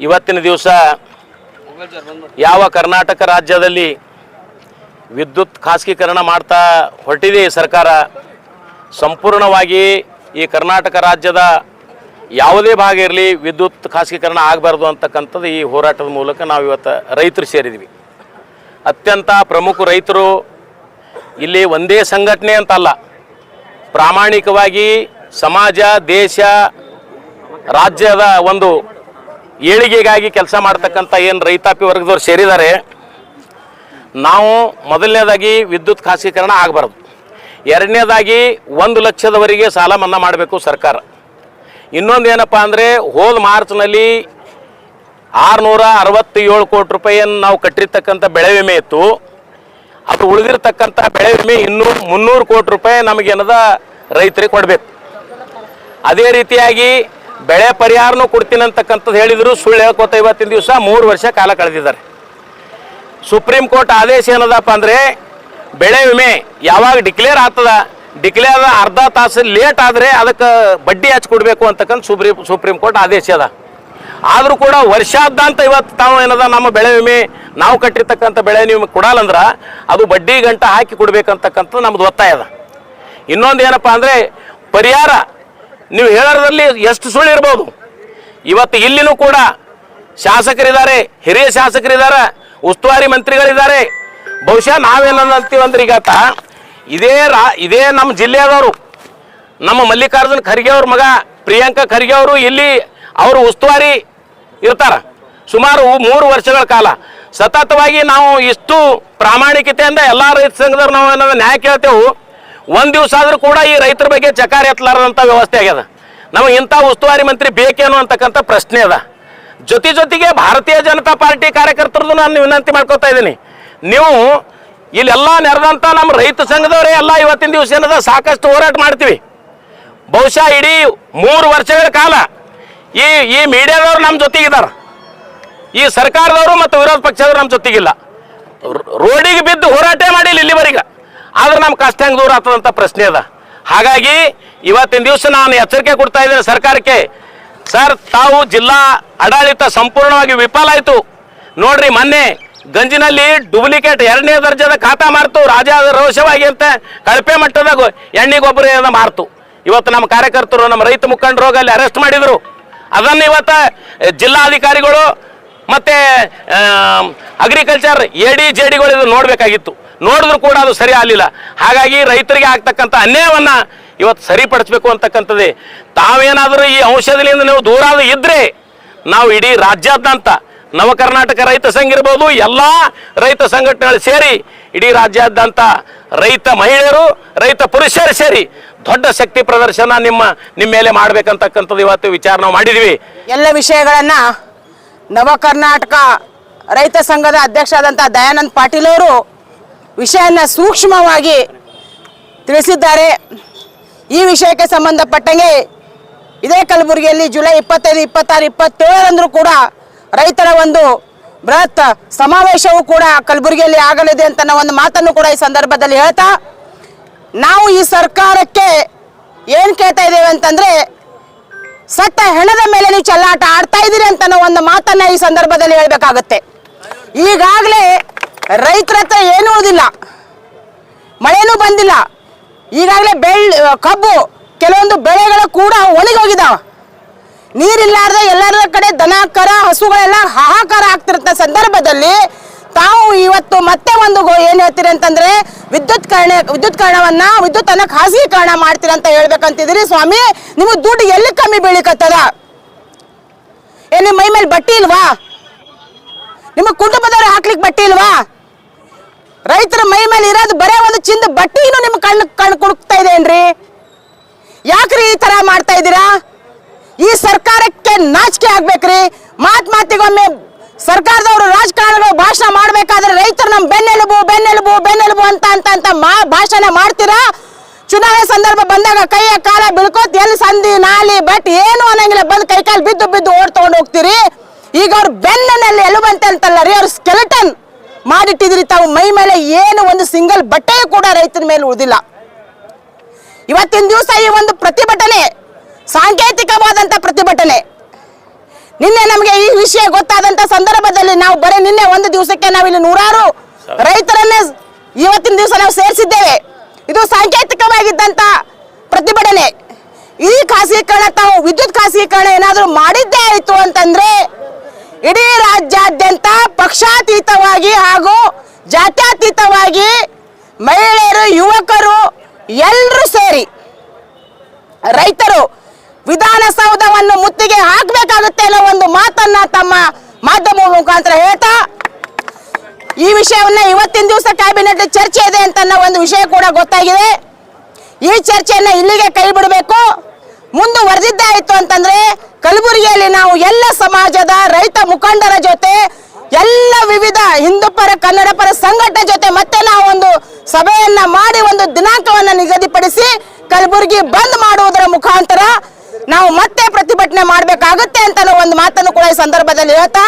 ಇವತ್ತಿನ ದಿವಸ ಯಾವ ಕರ್ನಾಟಕ ರಾಜ್ಯದಲ್ಲಿ ವಿದ್ಯುತ್ ಖಾಸಗೀಕರಣ ಮಾಡ್ತಾ ಹೊರಟಿದೆ ಈ ಸರ್ಕಾರ, ಸಂಪೂರ್ಣವಾಗಿ ಈ ಕರ್ನಾಟಕ ರಾಜ್ಯದ ಯಾವುದೇ ಭಾಗ ಇರಲಿ ವಿದ್ಯುತ್ ಖಾಸಗೀಕರಣ ಆಗಬಾರ್ದು ಅಂತಕ್ಕಂಥದ್ದು ಈ ಹೋರಾಟದ ಮೂಲಕ ನಾವು ಇವತ್ತು ರೈತರು ಸೇರಿದ್ವಿ. ಅತ್ಯಂತ ಪ್ರಮುಖ ರೈತರು ಇಲ್ಲಿ ಒಂದೇ ಸಂಘಟನೆ ಅಂತಲ್ಲ, ಪ್ರಾಮಾಣಿಕವಾಗಿ ಸಮಾಜ, ದೇಶ, ರಾಜ್ಯದ ಒಂದು ಏಳಿಗೆಗಾಗಿ ಕೆಲಸ ಮಾಡ್ತಕ್ಕಂಥ ಏನು ರೈತಾಪಿ ವರ್ಗದವ್ರು ಸೇರಿದ್ದಾರೆ. ನಾವು ಮೊದಲನೇದಾಗಿ ವಿದ್ಯುತ್ ಖಾಸಗೀಕರಣ ಆಗಬಾರ್ದು, ಎರಡನೇದಾಗಿ 1 ಲಕ್ಷದವರೆಗೆ ಸಾಲ ಮನ್ನಾ ಮಾಡಬೇಕು ಸರ್ಕಾರ. ಇನ್ನೊಂದು ಏನಪ್ಪ ಅಂದರೆ, ಹೋದ ಮಾರ್ಚ್ನಲ್ಲಿ 667 ಕೋಟಿ ರೂಪಾಯಿಯನ್ನು ನಾವು ಕಟ್ಟಿರ್ತಕ್ಕಂಥ ಬೆಳೆ ವಿಮೆ ಇತ್ತು. ಅದು ಉಳಿದಿರ್ತಕ್ಕಂಥ ಬೆಳೆ ವಿಮೆ ಇನ್ನೂ 300 ಕೋಟಿ ರೂಪಾಯಿ ನಮಗೇನದ ರೈತರಿಗೆ ಕೊಡಬೇಕು. ಅದೇ ರೀತಿಯಾಗಿ ಬೆಳೆ ಪರಿಹಾರನೂ ಕೊಡ್ತೀನಿ ಅಂತಕ್ಕಂಥದ್ದು ಹೇಳಿದರು, ಸುಳ್ಳು ಹೇಳ್ಕೊತ ಇವತ್ತಿನ ದಿವಸ 3 ವರ್ಷ ಕಾಲ ಕಳೆದಿದ್ದಾರೆ. ಸುಪ್ರೀಂ ಕೋರ್ಟ್ ಆದೇಶ ಏನದಪ್ಪ ಅಂದರೆ, ಬೆಳೆ ವಿಮೆ ಯಾವಾಗ ಡಿಕ್ಲೇರ್ ಆಗ್ತದ, ಡಿಕ್ಲೇರ್ ಅರ್ಧ ತಾಸು ಲೇಟ್ ಆದರೆ ಅದಕ್ಕೆ ಬಡ್ಡಿ ಹಚ್ಚಿ ಕೊಡಬೇಕು ಅಂತಕ್ಕಂಥ ಸುಪ್ರೀಂ ಕೋರ್ಟ್ ಆದೇಶ ಅದ. ಆದರೂ ಕೂಡ ವರ್ಷಾದ್ಯಂತ ಇವತ್ತು ತಾವು ಏನದ ನಮ್ಮ ಬೆಳೆ ವಿಮೆ ನಾವು ಕಟ್ಟಿರ್ತಕ್ಕಂಥ ಬೆಳೆ ವಿಮೆ ಕೊಡಲ್ಲಂದ್ರೆ ಅದು ಬಡ್ಡಿ ಗಂಟ ಹಾಕಿ ಕೊಡಬೇಕಂತಕ್ಕಂಥದ್ದು ನಮ್ಮದು ಒತ್ತಾಯ ಅದ. ಇನ್ನೊಂದು ಏನಪ್ಪ ಅಂದರೆ, ಪರಿಹಾರ ನೀವು ಹೇಳೋದ್ರಲ್ಲಿ ಎಷ್ಟು ಸುಳ್ಳು ಇರ್ಬೋದು. ಇವತ್ತು ಇಲ್ಲಿನೂ ಕೂಡ ಶಾಸಕರಿದ್ದಾರೆ, ಹಿರಿಯ ಶಾಸಕರಿದ್ದಾರೆ, ಉಸ್ತುವಾರಿ ಮಂತ್ರಿಗಳಿದ್ದಾರೆ. ಬಹುಶಃ ನಾವೇನಂತೀವಿ ಅಂದ್ರೆ, ಈಗಾತ ಇದೇ ನಮ್ಮ ಜಿಲ್ಲೆಯದವರು, ನಮ್ಮ ಮಲ್ಲಿಕಾರ್ಜುನ್ ಖರ್ಗೆ ಅವ್ರ ಮಗ ಪ್ರಿಯಾಂಕಾ ಖರ್ಗೆ ಅವರು ಇಲ್ಲಿ ಅವರು ಉಸ್ತುವಾರಿ ಇರ್ತಾರೆ. ಸುಮಾರು 3 ವರ್ಷಗಳ ಕಾಲ ಸತತವಾಗಿ ನಾವು ಇಷ್ಟು ಪ್ರಾಮಾಣಿಕತೆಯಿಂದ ಎಲ್ಲ ರೈತ ಸಂಘದವ್ರು ನಾವು ಏನಾದ್ರು ನ್ಯಾಯ ಕೇಳ್ತೇವೆ. ಒಂದು ದಿವಸ ಆದರೂ ಕೂಡ ಈ ರೈತರ ಬಗ್ಗೆ ಚಕಾರ ಎತ್ತಲಾರದಂಥ ವ್ಯವಸ್ಥೆ ಆಗ್ಯದ. ನಮಗೆ ಇಂಥ ಉಸ್ತುವಾರಿ ಮಂತ್ರಿ ಬೇಕೇನು ಅಂತಕ್ಕಂಥ ಪ್ರಶ್ನೆ ಅದ. ಜೊತೆಗೆ ಭಾರತೀಯ ಜನತಾ ಪಾರ್ಟಿ ಕಾರ್ಯಕರ್ತರದ್ದು ನಾನು ವಿನಂತಿ ಮಾಡ್ಕೊತಾ ಇದ್ದೀನಿ, ನೀವು ಇಲ್ಲೆಲ್ಲ ನೆರೆದಂಥ ನಮ್ಮ ರೈತ ಸಂಘದವರೇ ಎಲ್ಲ ಇವತ್ತಿನ ದಿವಸ ಏನದ ಸಾಕಷ್ಟು ಹೋರಾಟ ಮಾಡ್ತೀವಿ. ಬಹುಶಃ ಇಡೀ 3 ವರ್ಷಗಳ ಕಾಲ ಈ ಮೀಡಿಯಾದವರು ನಮ್ಮ ಜೊತೆಗಿದ್ದಾರೆ, ಈ ಸರ್ಕಾರದವರು ಮತ್ತು ವಿರೋಧ ಪಕ್ಷದವರು ನಮ್ಮ ಜೊತೆಗಿಲ್ಲ. ರೋಡಿಗೆ ಬಿದ್ದು ಹೋರಾಟ ಮಾಡಿಲ್ಲ ಇಲ್ಲಿವರೆಗೆ, ಆದ್ರೆ ನಮ್ಮ ಕಷ್ಟ ಹೆಂಗೆ ದೂರ ಆಗ್ತದಂಥ ಪ್ರಶ್ನೆ ಅದ. ಹಾಗಾಗಿ ಇವತ್ತಿನ ದಿವಸ ನಾನು ಎಚ್ಚರಿಕೆ ಕೊಡ್ತಾ ಇದ್ದೇನೆ ಸರ್ಕಾರಕ್ಕೆ. ಸರ್, ತಾವು ಜಿಲ್ಲಾ ಆಡಳಿತ ಸಂಪೂರ್ಣವಾಗಿ ವಿಫಲ ಆಯಿತು ನೋಡ್ರಿ. ಮೊನ್ನೆ ಗಂಜಿನಲ್ಲಿ ಡೂಪ್ಲಿಕೇಟ್ 2ನೇ ದರ್ಜೆದ ಖಾತಾ ಮಾರ್ತು, ರಾಜ ರೋಷವಾಗಿ ಅಂತ ಕಳಪೆ ಮಟ್ಟದ ಎಣ್ಣೆ ಗೊಬ್ಬರ ಮಾರ್ತು. ಇವತ್ತು ನಮ್ಮ ಕಾರ್ಯಕರ್ತರು, ನಮ್ಮ ರೈತ ಮುಖಂಡರು ಅಲ್ಲಿ ಅರೆಸ್ಟ್ ಮಾಡಿದರು. ಅದನ್ನು ಇವತ್ತು ಜಿಲ್ಲಾಧಿಕಾರಿಗಳು ಮತ್ತು ಅಗ್ರಿಕಲ್ಚರ್ AD/JDಗಳು ಇದು ನೋಡಬೇಕಾಗಿತ್ತು. ನೋಡಿದ್ರು ಕೂಡ ಅದು ಸರಿ ಆಗಲಿಲ್ಲ. ಹಾಗಾಗಿ ರೈತರಿಗೆ ಆಗ್ತಕ್ಕಂಥ ಅನ್ಯಾಯವನ್ನು ಇವತ್ತು ಸರಿಪಡಿಸಬೇಕು ಅಂತಕ್ಕಂಥದ್ದೇ. ತಾವೇನಾದರೂ ಈ ಔಷಧಿಯಿಂದ ನೀವು ದೂರ ಇದ್ದರೆ ನಾವು ಇಡೀ ರಾಜ್ಯಾದ್ಯಂತ ನವ ಕರ್ನಾಟಕ ರೈತ ಸಂಘ ಇರ್ಬೋದು, ಎಲ್ಲ ರೈತ ಸಂಘಟನೆಗಳು ಸೇರಿ ಇಡೀ ರಾಜ್ಯಾದ್ಯಂತ ರೈತ ಮಹಿಳೆಯರು, ರೈತ ಪುರುಷರು ಸೇರಿ ದೊಡ್ಡ ಶಕ್ತಿ ಪ್ರದರ್ಶನ ನಿಮ್ಮ ಮೇಲೆ ಮಾಡಬೇಕಂತಕ್ಕಂಥದ್ದು ಇವತ್ತು ವಿಚಾರ ನಾವು ಮಾಡಿದ್ವಿ. ಎಲ್ಲ ವಿಷಯಗಳನ್ನು ನವ ಕರ್ನಾಟಕ ರೈತ ಸಂಘದ ಅಧ್ಯಕ್ಷರಾದಂಥ ದಯಾನಂದ್ ಪಾಟೀಲ್ ಅವರು ವಿಷಯನ ಸೂಕ್ಷ್ಮವಾಗಿ ತಿಳಿಸಿದ್ದಾರೆ. ಈ ವಿಷಯಕ್ಕೆ ಸಂಬಂಧಪಟ್ಟಂಗೆ ಇದೇ ಕಲಬುರಗಿಯಲ್ಲಿ ಜುಲೈ 25, 26, 27ರಂದು ಕೂಡ ರೈತರ ಒಂದು ಬೃಹತ್ ಸಮಾವೇಶವೂ ಕೂಡ ಕಲಬುರಗಿಯಲ್ಲಿ ಆಗಲಿದೆ ಅಂತ ನಾವು ಒಂದು ಮಾತನ್ನು ಕೂಡ ಈ ಸಂದರ್ಭದಲ್ಲಿ ಹೇಳ್ತಾ, ನಾವು ಈ ಸರ್ಕಾರಕ್ಕೆ ಏನು ಕೇಳ್ತಾ ಇದ್ದೇವೆ ಅಂತಂದರೆ, ಸತ್ತ ಹೆಣದ ಮೇಲೆ ನೀವು ಚೆಲ್ಲಾಟ ಆಡ್ತಾ ಇದ್ದೀರಿ ಅಂತ ನಾವು ಒಂದು ಮಾತನ್ನು ಈ ಸಂದರ್ಭದಲ್ಲಿ ಹೇಳಬೇಕಾಗುತ್ತೆ. ಈಗಾಗಲೇ ರೈತರ ಹತ್ರ ಏನೂ ಉಳಿದಿಲ್ಲ, ಮಳೆನೂ ಬಂದಿಲ್ಲ. ಈಗಾಗಲೇ ಕಬ್ಬು ಕೆಲವೊಂದು ಬೆಳೆಗಳು ಕೂಡ ಒಣಗಿ ಹೋಗಿದಾವೆ. ನೀರಿಲ್ಲಾರ್ದೆ ಎಲ್ಲರ ಕಡೆ ದನ ಕರ ಹಸುಗಳೆಲ್ಲ ಹಾಹಾಕಾರ ಆಗ್ತಿರೋ ಸಂದರ್ಭದಲ್ಲಿ ತಾವು ಇವತ್ತು ಮತ್ತೆ ಒಂದು ಏನು ಹೇಳ್ತೀರಿ ಅಂತಂದ್ರೆ, ವಿದ್ಯುತ್ತನ್ನು ಖಾಸಗೀಕರಣ ಮಾಡ್ತೀರಿ ಅಂತ ಹೇಳ್ಬೇಕಂತಿದ್ದೀರಿ. ಸ್ವಾಮಿ, ನಿಮಗೆ ದುಡ್ಡು ಎಲ್ಲಿ ಕಮ್ಮಿ ಬೀಳಿಕತ್ತದ? ಏನು ನಿಮ್ಮ ಮೈ ಮೇಲೆ ಬಟ್ಟೆ ಇಲ್ವಾ? ನಿಮ್ಮ ಕುಟುಂಬದವ್ರು ಹಾಕ್ಲಿಕ್ಕೆ ಬಟ್ಟೆ ಇಲ್ವಾ? ರೈತರ ಮೈ ಮೇಲೆ ಇರೋದು ಬರೇ ಒಂದು ಚಿಂದ ಬಟ್ಟೆನೂ ನಿಮ್ಮ ಕಣ್ಣು ಕುಡುಕ್ತಾ ಇದೇನ್ರಿ? ಯಾಕ್ರಿ ಈ ತರ ಮಾಡ್ತಾ ಇದ್ದೀರಾ? ಈ ಸರ್ಕಾರಕ್ಕೆ ನಾಚಿಕೆ ಆಗ್ಬೇಕ್ರಿ. ಮಾತಿಗೊಮ್ಮೆ ಸರ್ಕಾರದವರು ರಾಜಕಾರಣಿಗಳು ಭಾಷಣ ಮಾಡಬೇಕಾದ್ರೆ ರೈತರು ನಮ್ಮ ಬೆನ್ನೆಲುಬು ಅಂತ ಭಾಷಣ ಮಾಡ್ತೀರಾ. ಚುನಾವಣೆ ಸಂದರ್ಭ ಬಂದಾಗ ಕೈಯ ಕಾಲ ಬಿಳ್ಕೋತ್ ಎಲ್ಲಿ ಸಂಧಿ ನಾಲಿ ಬಟ್ ಏನು ಅನ್ನಂಗಿಲ್ಲ, ಬಂದು ಕೈಕಾಲು ಬಿದ್ದು ಓಡ್ ತಗೊಂಡು ಹೋಗ್ತೀರಿ. ಈಗ ಅವ್ರ ಬೆನ್ನಲ್ಲಿ ಎಲುಬಂತೆ ಅಂತಲ್ಲ ರೀ, ಅವ್ರ ಸ್ಕೆಲೆಟನ್ ಮಾಡಿಟ್ಟಿದ್ರಿ. ತಾವು ಮೈ ಮೇಲೆ ಏನು ಒಂದು ಸಿಂಗಲ್ ಬಟ್ಟೆಯೂ ಕೂಡ ರೈತರ ಮೇಲೆ ಉಳಿದಿಲ್ಲ. ಇವತ್ತಿನ ದಿವಸ ಈ ಒಂದು ಪ್ರತಿಭಟನೆ ಸಾಂಕೇತಿಕವಾದಂಥ ಪ್ರತಿಭಟನೆ. ನಿನ್ನೆ ನಮಗೆ ಈ ವಿಷಯ ಗೊತ್ತಾದಂತ ಸಂದರ್ಭದಲ್ಲಿ ನಾವು ಬರೀ ನಿನ್ನೆ ಒಂದು ದಿವಸಕ್ಕೆ ನಾವಿಲ್ಲಿ ನೂರಾರು ರೈತರನ್ನೇ ಇವತ್ತಿನ ದಿವಸ ನಾವು ಸೇರಿಸಿದ್ದೇವೆ. ಇದು ಸಾಂಕೇತಿಕವಾಗಿದ್ದಂತ ಪ್ರತಿಭಟನೆ. ಈ ಖಾಸಗೀಕರಣ ತಾವು ವಿದ್ಯುತ್ ಖಾಸಗೀಕರಣ ಏನಾದರೂ ಮಾಡಿದ್ದೇ ಆಯಿತು ಅಂತಂದ್ರೆ ಇಡೀ ರಾಜ್ಯಾದ್ಯಂತ ಪಕ್ಷಾತೀತವಾಗಿ ಹಾಗೂ ಜಾತ್ಯತೀತವಾಗಿ ಮಹಿಳೆಯರು, ಯುವಕರು ಎಲ್ಲರೂ ಸೇರಿ ರೈತರು ವಿಧಾನಸೌಧವನ್ನು ಮುತ್ತಿಗೆ ಹಾಕಬೇಕಾಗುತ್ತೆ ಅನ್ನೋ ಒಂದು ಮಾತನ್ನ ತಮ್ಮ ಮಾಧ್ಯಮ ಮುಖಾಂತರ ಹೇಳ್ತಾ ಈ ವಿಷಯವನ್ನ ಇವತ್ತಿನ ದಿವಸ ಕ್ಯಾಬಿನೆಟ್ ಚರ್ಚೆ ಇದೆ ಅಂತ ಒಂದು ವಿಷಯ ಕೂಡ ಗೊತ್ತಾಗಿದೆ. ಈ ಚರ್ಚೆಯನ್ನ ಇಲ್ಲಿಗೆ ಕೈ ಬಿಡಬೇಕು. ಮುಂದುವರೆದಿದ್ದೇ ಆಯ್ತು ಅಂತಂದ್ರೆ ಕಲಬುರಗಿಯಲ್ಲಿ ನಾವು ಎಲ್ಲ ಸಮಾಜದ ರೈತ ಮುಖಂಡರ ಜೊತೆ ಎಲ್ಲ ವಿವಿಧ ಹಿಂದೂ ಪರ ಕನ್ನಡ ಪರ ಸಂಘಟನೆ ಜೊತೆ ಮತ್ತೆ ನಾವು ಒಂದು ಸಭೆಯನ್ನ ಮಾಡಿ ಒಂದು ದಿನಾಂಕವನ್ನ ನಿಗದಿಪಡಿಸಿ ಕಲಬುರಗಿ ಬಂದ್ ಮಾಡುವುದರ ಮುಖಾಂತರ ನಾವು ಮತ್ತೆ ಪ್ರತಿಭಟನೆ ಮಾಡಬೇಕಾಗುತ್ತೆ ಅಂತ ಒಂದು ಮಾತನ್ನು ಕೂಡ ಈ ಸಂದರ್ಭದಲ್ಲಿ ಹೇಳ್ತಾ